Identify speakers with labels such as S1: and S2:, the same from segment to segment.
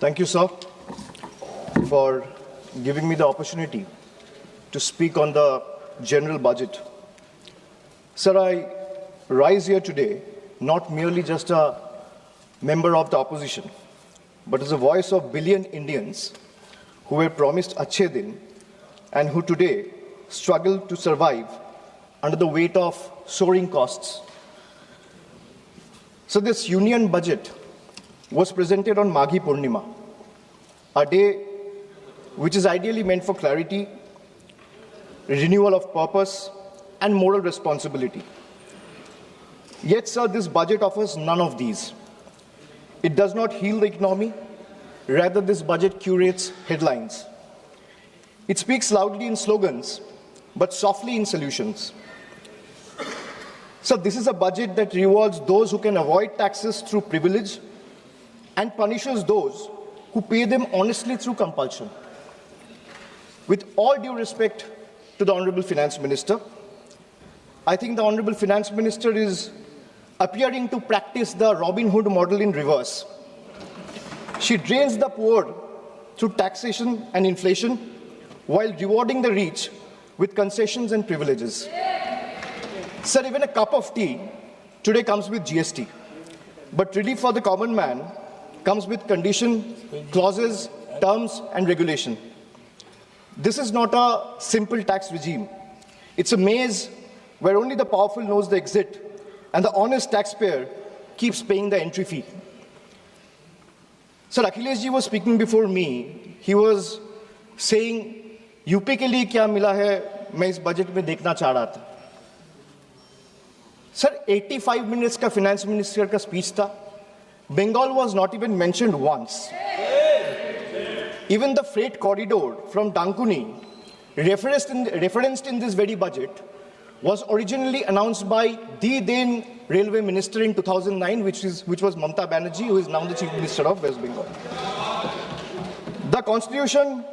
S1: Thank you, sir, for giving me the opportunity to speak on the general budget. Sir, I rise here today not merely just a member of the opposition, but as a voice of billion Indians who were promised Achhe Din and who today struggle to survive under the weight of soaring costs. So this union budget was presented on Maghi Purnima, a day which is ideally meant for clarity, renewal of purpose, and moral responsibility. Yet, sir, this budget offers none of these. It does not heal the economy. Rather, this budget curates headlines. It speaks loudly in slogans, but softly in solutions. So this is a budget that rewards those who can avoid taxes through privilege and punishes those who pay them honestly through compulsion. With all due respect to the Honorable Finance Minister, I think the Honorable Finance Minister is appearing to practice the Robin Hood model in reverse. She drains the poor through taxation and inflation while rewarding the rich with concessions and privileges. Sir, even a cup of tea today comes with GST, but relief for the common man comes with condition, clauses, terms, and regulation. This is not a simple tax regime. It's a maze where only the powerful knows the exit and the honest taxpayer keeps paying the entry fee. Sir, Akhilesh ji was speaking before me. He was saying, UP के लिए क्या मिला है मैं इस budget में देखना चाह रहा था. Sir, 85 minutes का finance minister का speech था. Bengal was not even mentioned once. Even the freight corridor from Dankuni, referenced in this very budget, was originally announced by the then railway minister in 2009, which was Mamata Banerjee, who is now the Chief Minister of West Bengal. The Constitution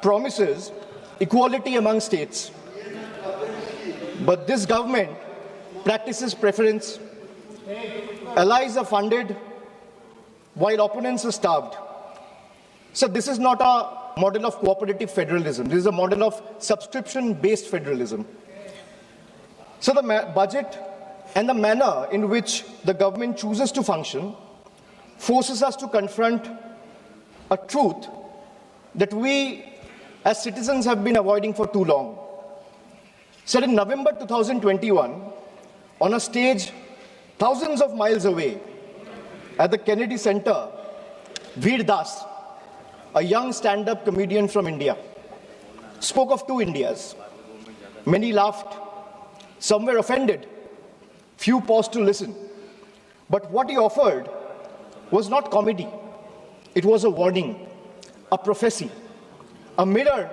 S1: promises equality among states, but this government practices preference. Allies are funded while opponents are starved. So this is not a model of cooperative federalism. This is a model of subscription-based federalism. So the budget and the manner in which the government chooses to function forces us to confront a truth that we as citizens have been avoiding for too long. So in November 2021, on a stage thousands of miles away at the Kennedy Center, Veer Das, a young stand-up comedian from India, spoke of two Indias. Many laughed, some were offended, few paused to listen. But what he offered was not comedy. It was a warning, a prophecy, a mirror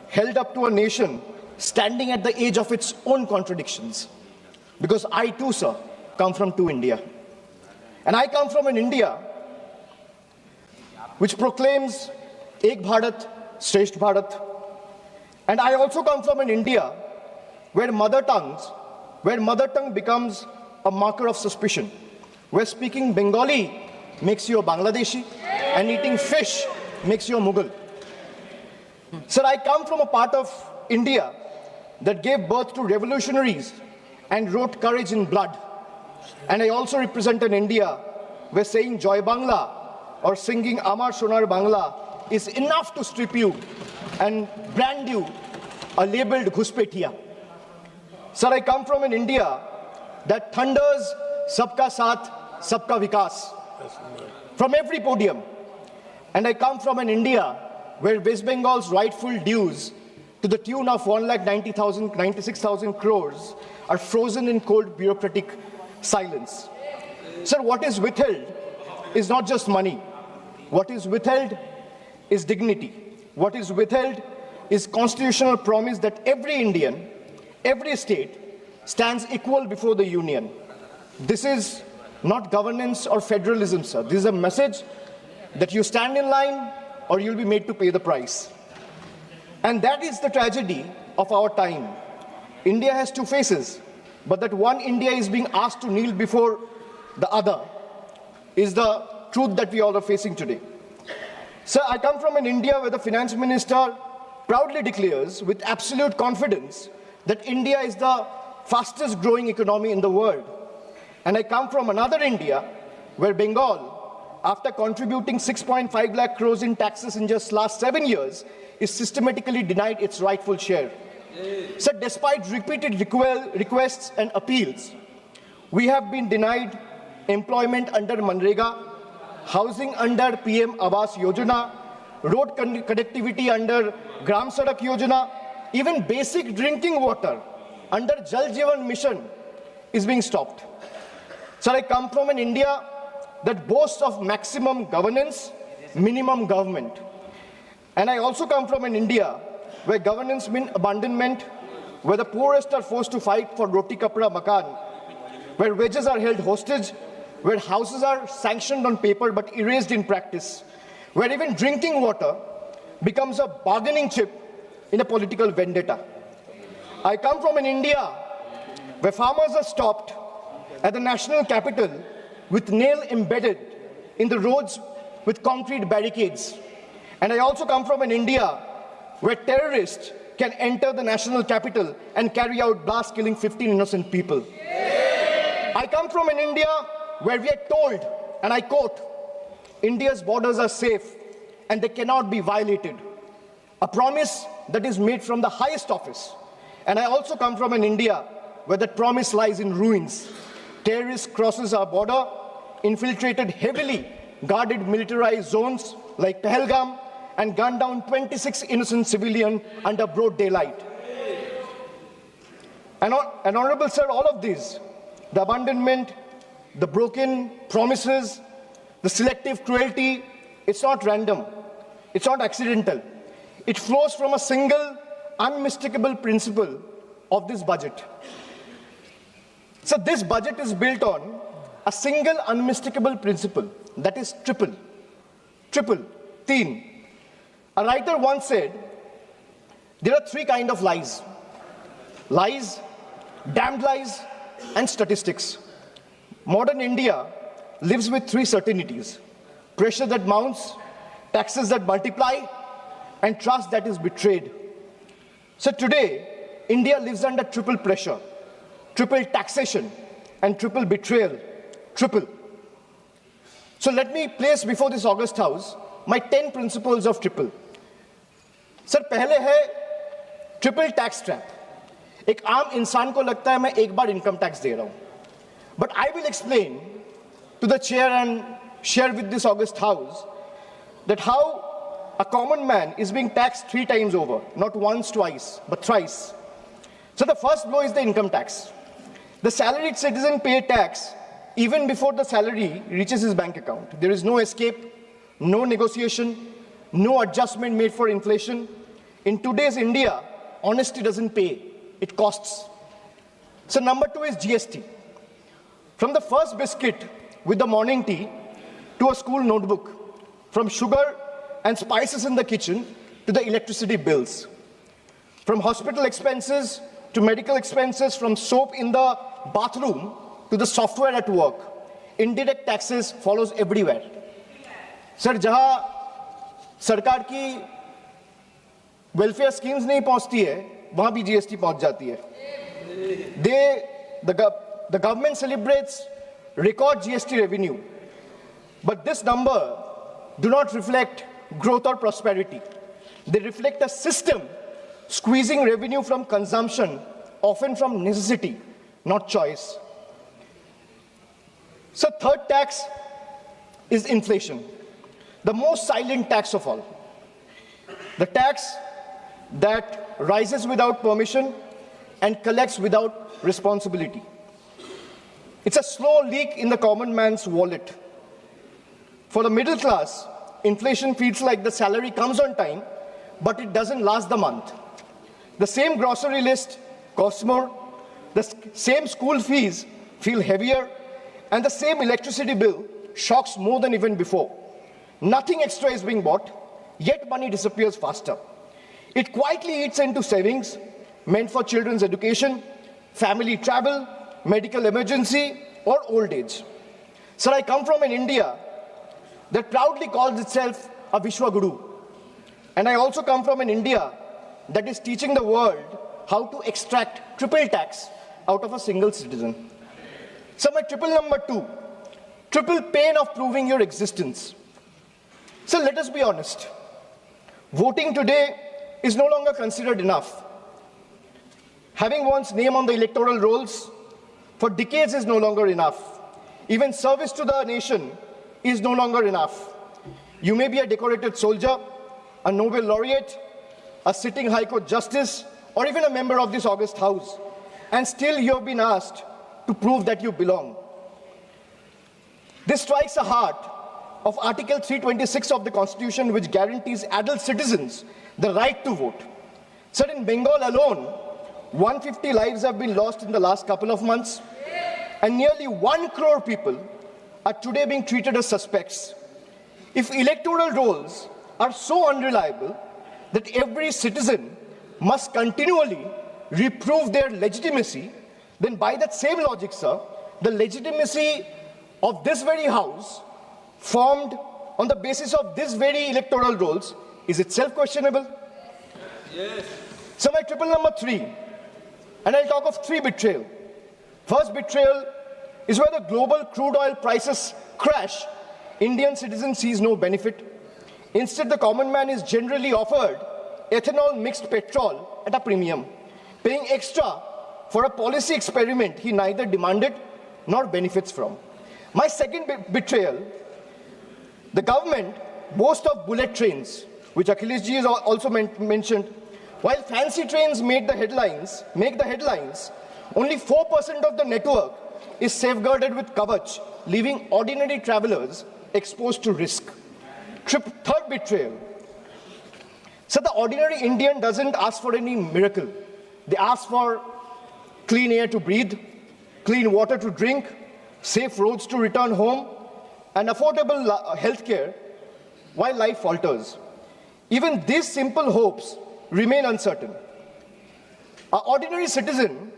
S1: held up to a nation standing at the edge of its own contradictions. Because I too, sir, come from two India. And I come from an India which proclaims Ek Bharat, Shresth Bharat. And I also come from an India where mother tongue becomes a marker of suspicion, where speaking Bengali makes you a Bangladeshi and eating fish makes you a Mughal. Sir, I come from a part of India that gave birth to revolutionaries and wrote courage in blood. And I also represent an India where saying Joy Bangla or singing Amar Sonar Bangla is enough to strip you and brand you a labeled Ghuspetiya. Sir, I come from an India that thunders Sabka Saath, Sabka Vikas from every podium. And I come from an India where West Bengal's rightful dues to the tune of 1,96,000 crores are frozen in cold bureaucratic silence. Sir, what is withheld is not just money. What is withheld is dignity. What is withheld is constitutional promise that every Indian, every state, stands equal before the union. This is not governance or federalism, sir. This is a message that you stand in line or you'll be made to pay the price. And that is the tragedy of our time. India has two faces, but that one India is being asked to kneel before the other is the truth that we all are facing today. Sir, I come from an India where the finance minister proudly declares with absolute confidence that India is the fastest growing economy in the world. And I come from another India where Bengal, after contributing 6.5 lakh crores in taxes in just last 7 years, is systematically denied its rightful share. So despite repeated requests and appeals, we have been denied employment under Manrega, housing under PM Awas Yojana, road connectivity under Gram Sadak Yojana, even basic drinking water under Jal Jeevan Mission is being stopped. So I come from an India that boasts of maximum governance, minimum government. And I also come from an India where governance means abandonment, where the poorest are forced to fight for roti kapra makan, where wages are held hostage, where houses are sanctioned on paper but erased in practice, where even drinking water becomes a bargaining chip in a political vendetta. I come from an India where farmers are stopped at the national capital with nail embedded in the roads with concrete barricades. And I also come from an India where terrorists can enter the national capital and carry out blasts killing 15 innocent people. I come from an India where we are told, and I quote, India's borders are safe and they cannot be violated. A promise that is made from the highest office. And I also come from an India where that promise lies in ruins. Terrorists crosses our border, infiltrated heavily guarded militarized zones like Pahalgam, and gunned down 26 innocent civilians under broad daylight. And Honorable Sir, all of these, the abandonment, the broken promises, the selective cruelty, it's not random, it's not accidental. It flows from a single, unmistakable principle of this budget. So this budget is built on a single unmistakable principle, that is triple. Triple, teen. A writer once said, there are three kinds of lies. Lies, damned lies, and statistics. Modern India lives with three certainties: pressure that mounts, taxes that multiply, and trust that is betrayed. So today, India lives under triple pressure, triple taxation, and triple betrayal. Triple. So let me place before this August House my 10 principles of triple. Sir पहले है triple tax trap. एक आम इंसान को लगता है मैं एक बार इनकम टैक्स दे रहा हूं, but I will explain to the chair and share with this august house that how a common man is being taxed 3 times over, not once, twice, but thrice. So the first blow is the income tax. The salaried citizen pays tax even before the salary reaches his bank account. There is no escape, no negotiation, no adjustment made for inflation. In today's India, honesty doesn't pay, it costs. So number 2 is GST. From the first biscuit with the morning tea to a school notebook, from sugar and spices in the kitchen to the electricity bills, from hospital expenses to medical expenses, from soap in the bathroom to the software at work, indirect taxes follows everywhere. Sir, जहां सरकार की welfare schemes नहीं पहुंचती है, वहां भी GST पहुंच जाती है. The government celebrates record GST revenue, but this number do not reflect growth or prosperity. They reflect a system squeezing revenue from consumption, often from necessity, not choice. So third tax is inflation, the most silent tax of all. The tax that rises without permission and collects without responsibility. It's a slow leak in the common man's wallet. For the middle class, inflation feels like the salary comes on time, but it doesn't last the month. The same grocery list costs more, the same school fees feel heavier, and the same electricity bill shocks more than even before. Nothing extra is being bought, yet money disappears faster. It quietly eats into savings meant for children's education, family travel, medical emergency, or old age. Sir, I come from an India that proudly calls itself a Vishwaguru. And I also come from an India that is teaching the world how to extract triple tax out of a single citizen. So my triple number 2, triple pain of proving your existence. So let us be honest. Voting today is no longer considered enough. Having one's name on the electoral rolls for decades is no longer enough. Even service to the nation is no longer enough. You may be a decorated soldier, a Nobel laureate, a sitting High Court justice, or even a member of this august house, and still you have been asked to prove that you belong. This strikes the heart of Article 326 of the Constitution, which guarantees adult citizens the right to vote. So in Bengal alone, 150 lives have been lost in the last couple of months, and nearly 1 crore people are today being treated as suspects. If electoral rolls are so unreliable that every citizen must continually reprove their legitimacy, then by that same logic, sir, the legitimacy of this very house, formed on the basis of this very electoral rolls, is itself questionable. Yes. So my triple number 3, and I'll talk of 3 betrayal. First betrayal is where the global crude oil prices crash. Indian citizen sees no benefit. Instead, the common man is generally offered ethanol mixed petrol at a premium, paying extra for a policy experiment he neither demanded nor benefits from. My second betrayal, the government boasts of bullet trains, which Akhilesh ji has also mentioned. While fancy trains make the headlines, only 4% of the network is safeguarded with Kavach, leaving ordinary travelers exposed to risk. Third betrayal. So the ordinary Indian doesn't ask for any miracle. They ask for clean air to breathe, clean water to drink, safe roads to return home, and affordable health care while life falters. Even these simple hopes remain uncertain. An ordinary citizen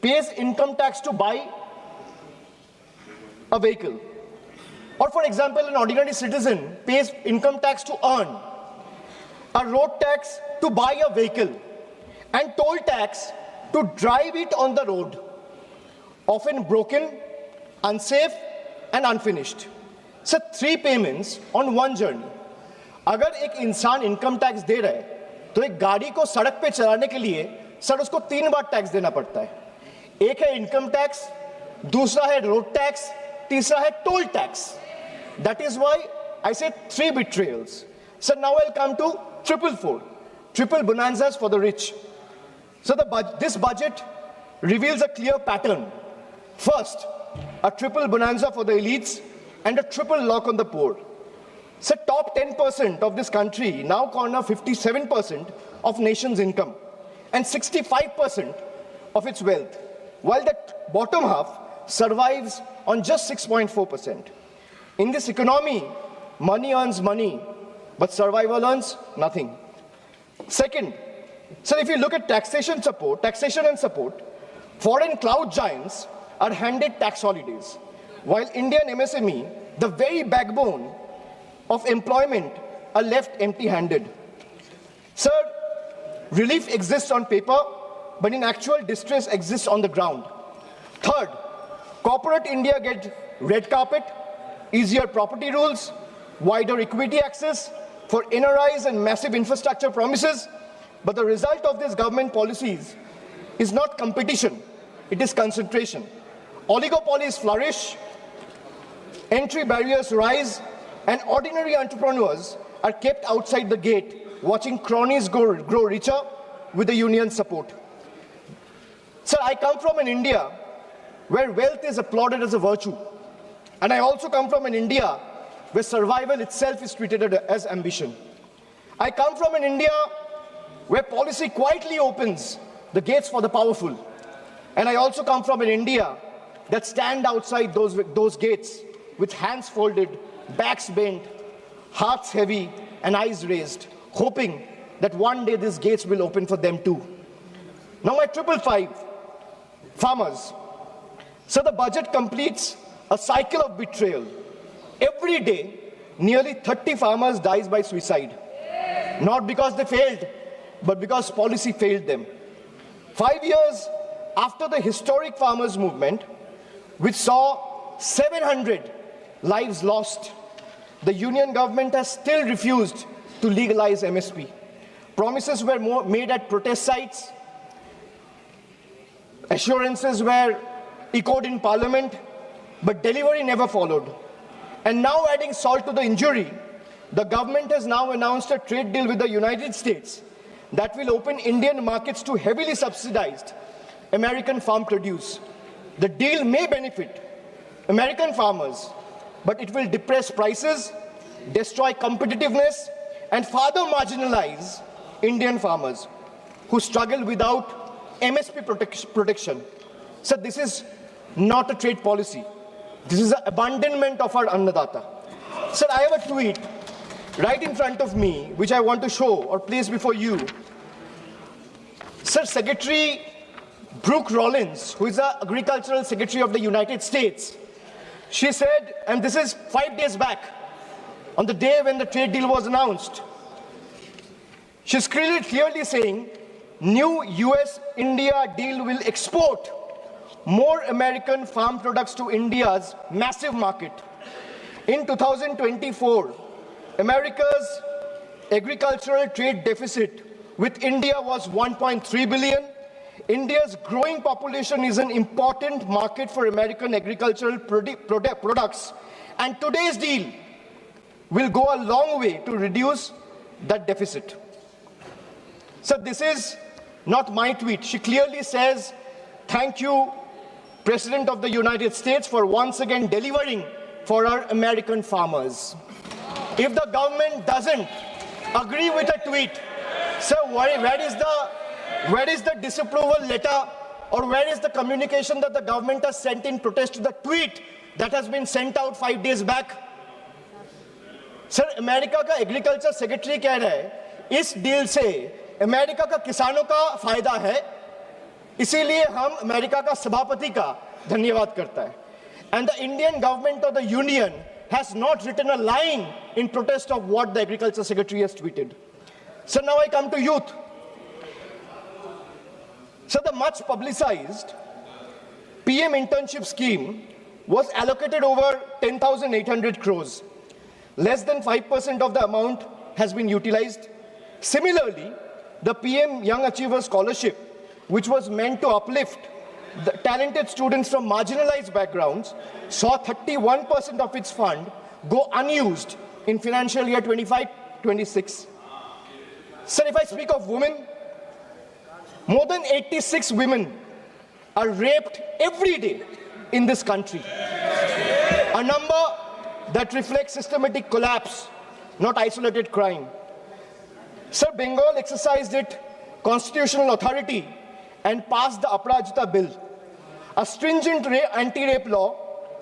S1: pays income tax to buy a vehicle. Or for example, an ordinary citizen pays income tax to earn, a road tax to buy a vehicle, and toll tax to drive it on the road, often broken, unsafe, and unfinished. So 3 payments on one journey. अगर एक इंसान income tax दे रहा है, तो एक गाड़ी को सड़क पे चलाने के लिए सर उसको 3 बार टैक्स देना पड़ता है. एक है इनकम टैक्स, दूसरा है रोड टैक्स, तीसरा है toll tax. That is why I said 3 betrayals. So now I'll come to triple bonanzas for the rich. So this budget reveals a clear pattern. First, a triple bonanza for the elites and a triple lock on the poor. So top 10% of this country now corner 57% of nation's income and 65% of its wealth, while the bottom half survives on just 6.4%. In this economy, money earns money, but survival earns nothing. Second, so if you look at taxation and support, foreign cloud giants are handed tax holidays, while Indian MSME, the very backbone of employment, are left empty-handed. Sir, relief exists on paper, but in actual distress exists on the ground. Third, corporate India gets red carpet, easier property rules, wider equity access for NRIs and massive infrastructure promises, but the result of these government policies is not competition, it is concentration. Oligopolies flourish, entry barriers rise, and ordinary entrepreneurs are kept outside the gate, watching cronies grow richer with the union support. Sir, I come from an India where wealth is applauded as a virtue. And I also come from an India where survival itself is treated as ambition. I come from an India where policy quietly opens the gates for the powerful. And I also come from an India that stand outside those gates with hands folded, backs bent, hearts heavy, and eyes raised, hoping that one day these gates will open for them too. Now my 555, farmers. So the budget completes a cycle of betrayal. Every day, nearly 30 farmers dies by suicide. Not because they failed, but because policy failed them. 5 years after the historic farmers' movement, which saw 700 lives lost, the union government has still refused to legalize MSP. Promises were made at protest sites, assurances were echoed in parliament, but delivery never followed. And now, adding salt to the injury, the government has now announced a trade deal with the United States that will open Indian markets to heavily subsidized American farm produce. The deal may benefit American farmers, but it will depress prices, destroy competitiveness, and further marginalize Indian farmers who struggle without MSP protection. So this is not a trade policy. This is an abandonment of our Annadata. Sir, I have a tweet right in front of me, which I want to show or place before you. Sir, Secretary Brooke Rollins, who is the Agricultural Secretary of the United States, she said, and this is 5 days back, on the day when the trade deal was announced, she's clearly saying, new US-India deal will export more American farm products to India's massive market. In 2024, America's agricultural trade deficit with India was 1.3 billion. India's growing population is an important market for American agricultural products, and today's deal will go a long way to reduce that deficit. So this is not my tweet. She clearly says, thank you, President of the United States, for once again delivering for our American farmers. If the government doesn't agree with a tweet, so where is the disapproval letter, or where is the communication that the government has sent in protest to the tweet that has been sent out 5 days back? Sir, America का agriculture secretary कह रहा है इस deal से America का किसानों का फायदा है, इसीलिए हम अमेरिका का सभापति का धन्यवाद करता है. And the Indian government or the union has not written a line in protest of what the agriculture secretary has tweeted. So now I come to youth. So the much publicized PM internship scheme was allocated over 10,800 crores. Less than 5% of the amount has been utilized. Similarly, the PM Young Achiever Scholarship, which was meant to uplift the talented students from marginalized backgrounds, saw 31% of its fund go unused in financial year 25-26. Sir, if I speak of women, more than 86 women are raped every day in this country. A number that reflects systematic collapse, not isolated crime. Sir, Bengal exercised its constitutional authority and passed the Aparajita Bill, a stringent anti-rape law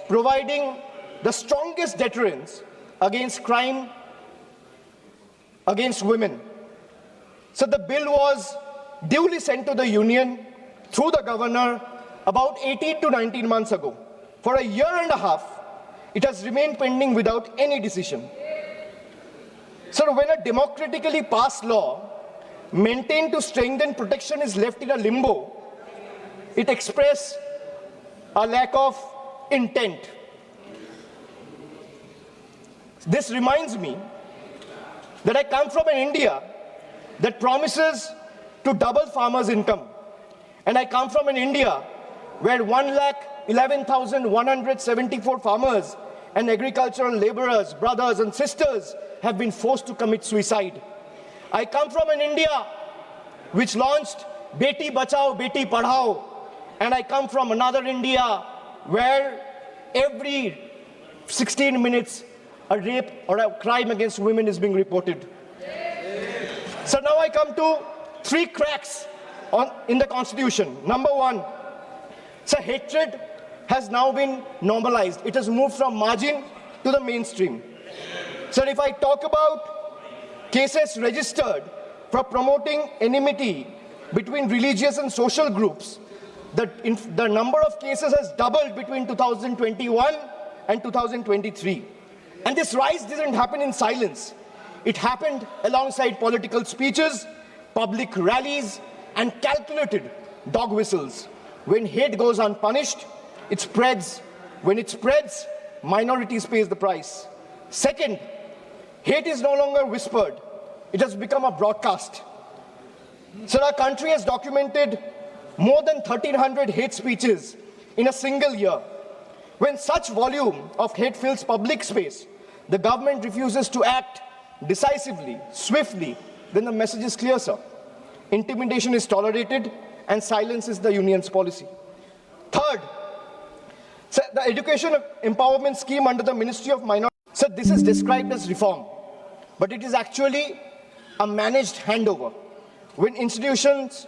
S1: providing the strongest deterrence against crime against women. So the bill was duly sent to the union through the governor about 18 to 19 months ago. For a year and a half, it has remained pending without any decision. So when a democratically passed law maintained to strengthen protection is left in a limbo, it expresses a lack of intent. This reminds me that I come from an India that promises to double farmers' income. And I come from an India where 1,11,174 farmers and agricultural laborers, brothers and sisters have been forced to commit suicide. I come from an India which launched Beti Bachao, Beti Padhao. And I come from another India where every 16 minutes a rape or a crime against women is being reported. So now I come to 3 cracks in the Constitution. Number 1, so hatred has now been normalized. It has moved from margin to the mainstream. So if I talk about cases registered for promoting enmity between religious and social groups, the number of cases has doubled between 2021 and 2023. And this rise didn't happen in silence. It happened alongside political speeches, public rallies, and calculated dog whistles. When hate goes unpunished, it spreads. When it spreads, minorities pay the price. Second, hate is no longer whispered. It has become a broadcast. So our country has documented more than 1,300 hate speeches in a single year. When such volume of hate fills public space, the government refuses to act decisively, swiftly, then the message is clear, sir. Intimidation is tolerated and silence is the union's policy. Third, sir, the education empowerment scheme under the Ministry of Minorities. Sir, this is described as reform, but it is actually a managed handover. When institutions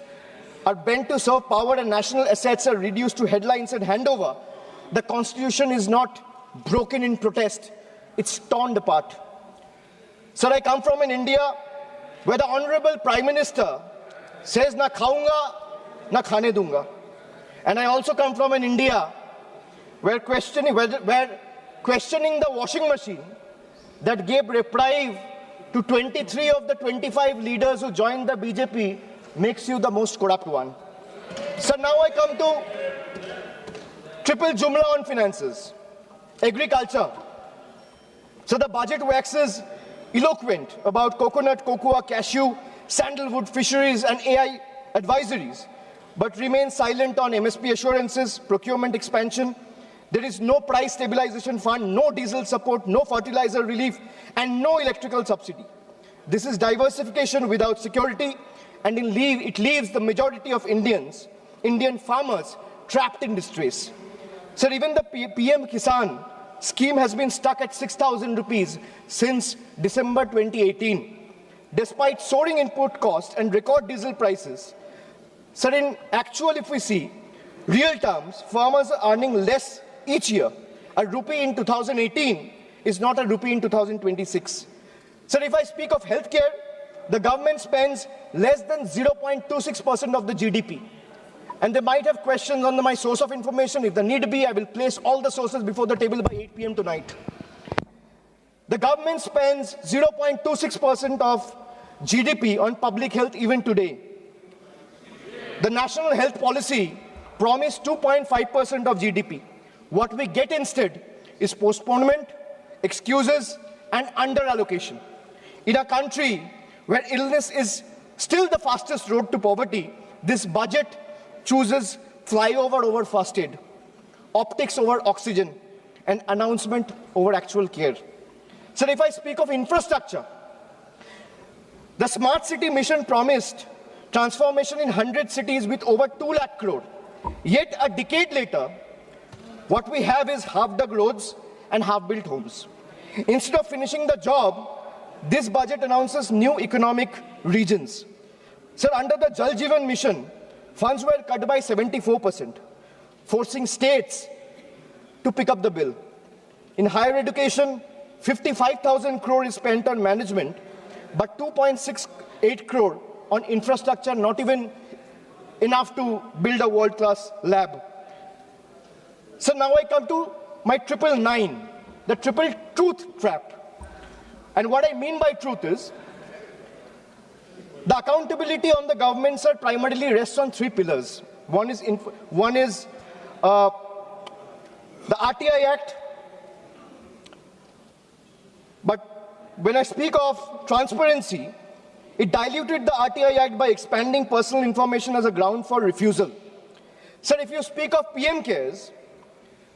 S1: are bent to serve power and national assets are reduced to headlines and handover, the constitution is not broken in protest, it's torn apart. Sir, I come from an India where the Honorable Prime Minister says, na khaunga, na khane dunga. And I also come from an India where questioning the washing machine that gave reprieve to 23 of the 25 leaders who joined the BJP makes you the most corrupt one. So now I come to triple jumla on finances. Agriculture. So the budget waxes eloquent about coconut, cocoa, cashew, sandalwood, fisheries and AI advisories, but remains silent on MSP assurances, procurement expansion. There is no price stabilization fund, no diesel support, no fertilizer relief, and no electrical subsidy. This is diversification without security, and it leaves the majority of Indian farmers, trapped in distress. So even the PM Kisan scheme has been stuck at 6,000 rupees since December 2018. Despite soaring input costs and record diesel prices, so in actual, if we see real terms, farmers are earning less each year. A rupee in 2018 is not a rupee in 2026. So if I speak of healthcare, the government spends less than 0.26% of the GDP. And they might have questions on my source of information. If the need be, I will place all the sources before the table by 8 p.m. tonight. The government spends 0.26% of GDP on public health even today. The national health policy promised 2.5% of GDP. What we get instead is postponement, excuses, and under-allocation. In a country where illness is still the fastest road to poverty, this budget chooses flyover over first aid, optics over oxygen, and announcement over actual care. So if I speak of infrastructure, the smart city mission promised transformation in 100 cities with over 2 lakh crore. Yet a decade later, what we have is half-dug roads and half-built homes. Instead of finishing the job, this budget announces new economic regions. Sir, under the Jal Jeevan mission, funds were cut by 74%, forcing states to pick up the bill. In higher education, 55,000 crore is spent on management, but 2.68 crore on infrastructure, not even enough to build a world-class lab. So now I come to my 999, the triple truth trap. And what I mean by truth is, the accountability on the government, sir, primarily rests on 3 pillars. One is the RTI Act. But when I speak of transparency, it diluted the RTI Act by expanding personal information as a ground for refusal. Sir, if you speak of PM Cares,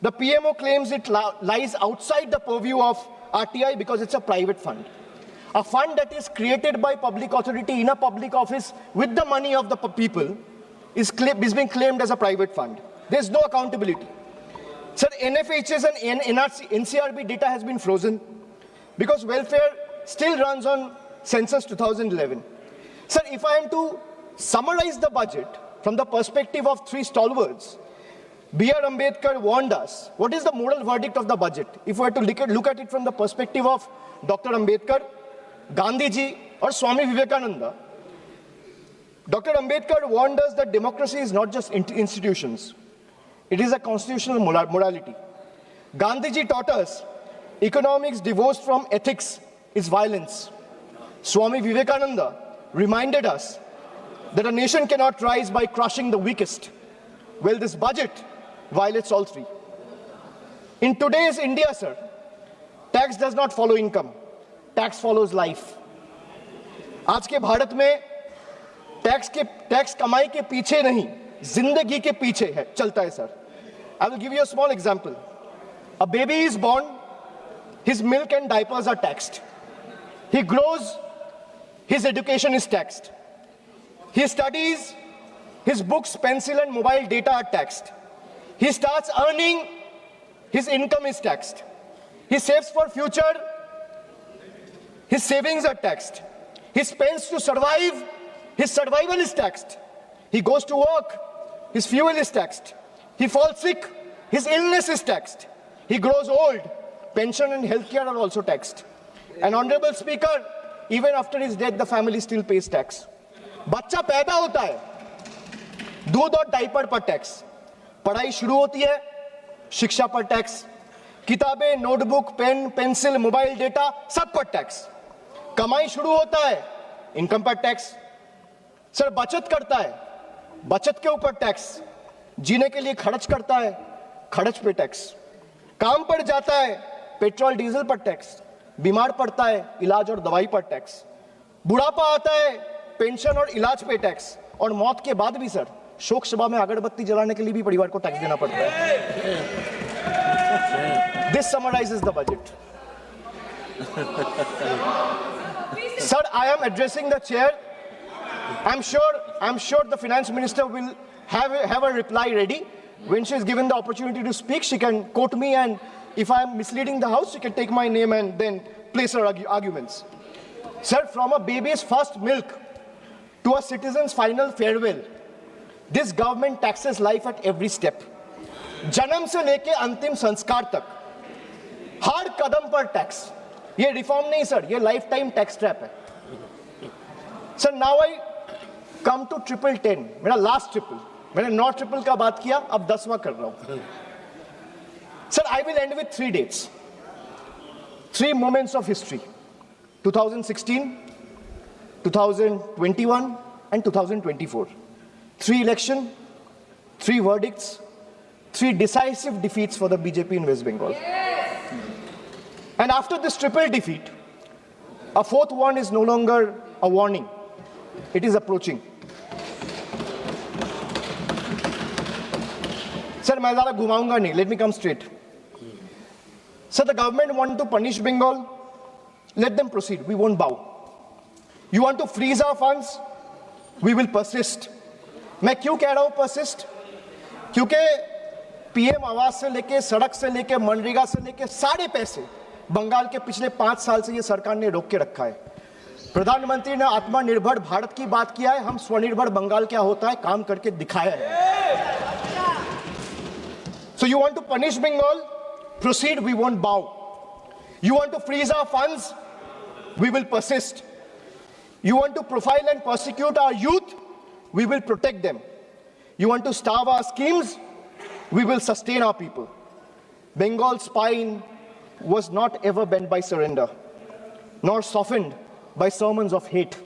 S1: the PMO claims it lies outside the purview of RTI because it's a private fund. A fund that is created by public authority in a public office with the money of the people is being claimed as a private fund. There's no accountability. Sir, NFHS and NCRB data has been frozen because welfare still runs on census 2011. Sir, if I am to summarize the budget from the perspective of 3 stalwarts, B.R. Ambedkar warned us. What is the moral verdict of the budget? If we were to look at it from the perspective of Dr. Ambedkar, Gandhiji, or Swami Vivekananda, Dr. Ambedkar warned us that democracy is not just institutions. It is a constitutional morality. Gandhiji taught us Economics divorced from ethics is violence. Swami Vivekananda reminded us that a nation cannot rise by crushing the weakest. Well, this budget violates all three. In today's India, sir, tax does not follow income. Tax follows life. आज के भारत में tax कमाई के पीछे नहीं, जिंदगी के पीछे है, चलता है, sir. I will give you a small example. A baby is born, his milk and diapers are taxed. He grows, his education is taxed. He studies, his books, pencil and mobile data are taxed. He starts earning, his income is taxed. He saves for future, his savings are taxed. He spends to survive, his survival is taxed. He goes to work, his fuel is taxed. He falls sick, his illness is taxed. He grows old, pension and healthcare are also taxed. And Honorable Speaker, even after his death, the family still pays tax. बच्चा पैदा होता है, दूध और diaper पर tax, पढ़ाई शुरू होती है, शिक्षा पर टैक्स, किताबें, notebook, pen, pencil, mobile data, सब पर टैक्स. कमाई शुरू होता है, इनकम पर टैक्स. सर बचत करता है, बचत के ऊपर टैक्स. जीने के लिए खर्च करता है, खर्च पे टैक्स. काम पर जाता है, पेट्रोल डीजल पर टैक्स. बीमार पड़ता है, इलाज और दवाई पर टैक्स. बुढ़ापा आता है, पेंशन और इलाज पे टैक्स. और मौत के बाद भी सर शोक सभा में अगरबत्ती जलाने के लिए भी परिवार को टैक्स देना पड़ता है. This summarises the budget. Sir, I am addressing the chair. I'm sure the finance minister will have a reply ready. When she is given the opportunity to speak, she can quote me, and if I am misleading the house, she can take my name and then place her arguments. Sir, from a baby's first milk to a citizen's final farewell, this government taxes life at every step. जन्म से लेके अंतिम संस्कार तक हर कदम पर tax. ये reform नहीं sir, ये लाइफ टाइम टैक्स ट्रैप है. Sir now I come to 1010, मेरा लास्ट ट्रिपल. मैंने 9 ट्रिपल का बात किया, अब 10वां कर रहा हूं. Sir I will and with 3 dates, 3 moments of history: 2016, 2021 and 2024. 3 elections, 3 verdicts, 3 decisive defeats for the BJP in West Bengal. And after this triple defeat, a 4th one is no longer a warning. It is approaching. Sir, मैं ज़्यादा घुमाऊंगा नहीं. Let me come straight. Sir, the government want to punish Bengal. Let them proceed. We won't bow. You want to freeze our funds? We will persist. मैं क्यों कह रहा हूँ persist? क्योंकि पीएम आवास से लेके, सड़क से लेके, मनरेगा से लेके सारे पैसे बंगाल के पिछले 5 साल से ये सरकार ने रोक के रखा है. प्रधानमंत्री ने आत्मनिर्भर भारत की बात किया है, हम स्वनिर्भर बंगाल क्या होता है काम करके दिखाया है. So you want to punish Bengal? Proceed, we won't bow. You want to freeze our funds? We will persist. You want to profile and persecute our youth? We will protect them. You want to starve our schemes? We will sustain our people. Bengal's spine was not ever bent by surrender, nor softened by sermons of hate.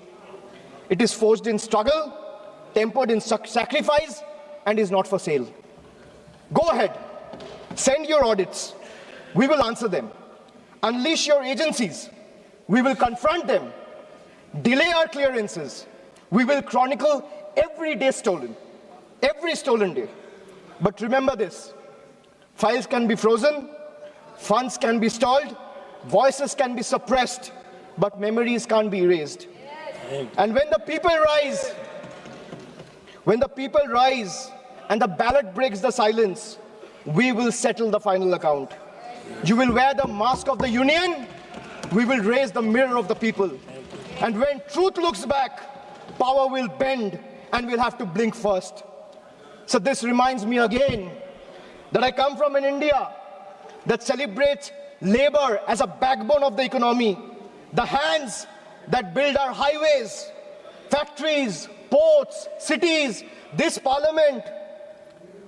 S1: It is forged in struggle, tempered in sacrifice, and is not for sale. Go ahead, send your audits. We will answer them. Unleash your agencies. We will confront them. Delay our clearances. We will chronicle every day stolen, every stolen day. But remember this: files can be frozen, funds can be stalled, voices can be suppressed, but memories can't be erased. And when the people rise and the ballot breaks the silence, we will settle the final account. You will wear the mask of the union, we will raise the mirror of the people. And when truth looks back, power will bend and we'll have to blink first. So this reminds me again that I come from an India that celebrates labor as a backbone of the economy, the hands that build our highways, factories, ports, cities, this parliament.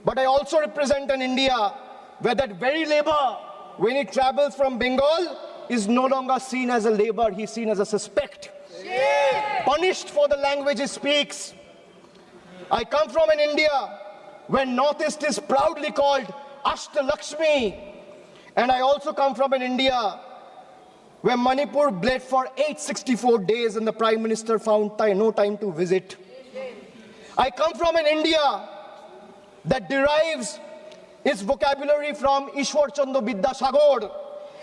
S1: But I also represent an India where that very labor when he travels from Bengal, is no longer seen as a labor, he's seen as a suspect. Punished for the language he speaks. I come from an India where Northeast is proudly called Ashtalakshmi. And I also come from an India where Manipur bled for 864 days and the Prime Minister found no time to visit. I come from an India that derives its vocabulary from Ishwar Chandra Vidyasagar.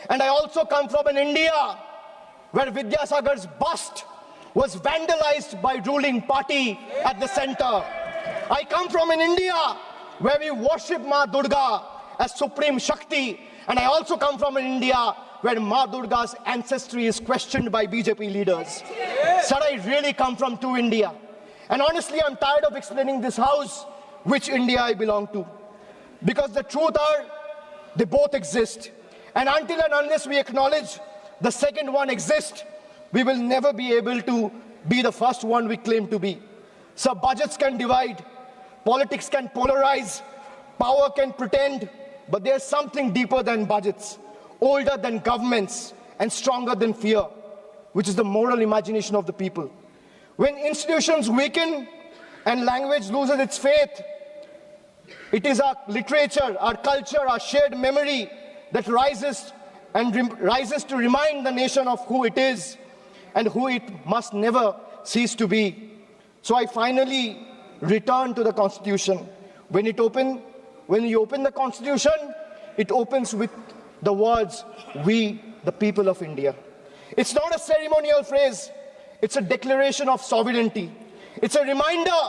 S1: And I also come from an India where Vidyasagar's bust was vandalized by ruling party at the center. I come from an India where we worship Ma Durga as Supreme Shakti. And I also come from an India where Ma Durga's ancestry is questioned by BJP leaders. Sir, I really come from two India. And honestly, I'm tired of explaining this house which India I belong to. Because the truth are, they both exist. And until and unless we acknowledge the second one exists, we will never be able to be the first one we claim to be. So budgets can divide, politics can polarize, power can pretend, but there's something deeper than budgets, older than governments, and stronger than fear, which is the moral imagination of the people. When institutions weaken and language loses its faith, it is our literature, our culture, our shared memory that rises to remind the nation of who it is and who it must never cease to be. So I finally return to the Constitution. When you open the Constitution, it opens with the words, "We, the people of India." It's not a ceremonial phrase. It's a declaration of sovereignty. It's a reminder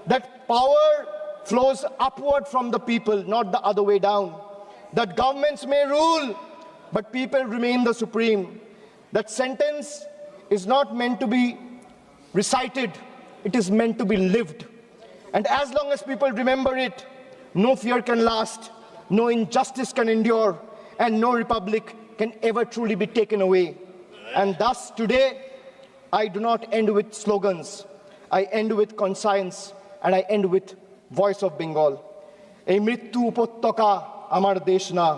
S1: that power flows upward from the people, not the other way down. That governments may rule, but people remain the supreme. That sentence is not meant to be recited, it is meant to be lived. And as long as people remember it, no fear can last, no injustice can endure, and no republic can ever truly be taken away. And thus today, I do not end with slogans. I end with conscience, and I end with voice of Bengal. এই মৃত্যু উপত্যকা আমার দেশ না,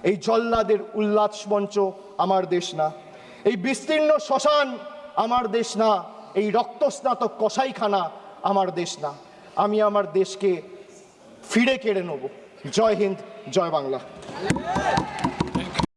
S1: এই জল্লাদের উল্লাস মঞ্চ আমার দেশ না, এই বিস্তীর্ণ শ্মশান আমার দেশ না, এই রক্তস্নাত কসাইখানা আমার দেশ না। আমি আমার দেশকে ফিরে কেড়ে নেব। জয় হিন্দ, জয় বাংলা।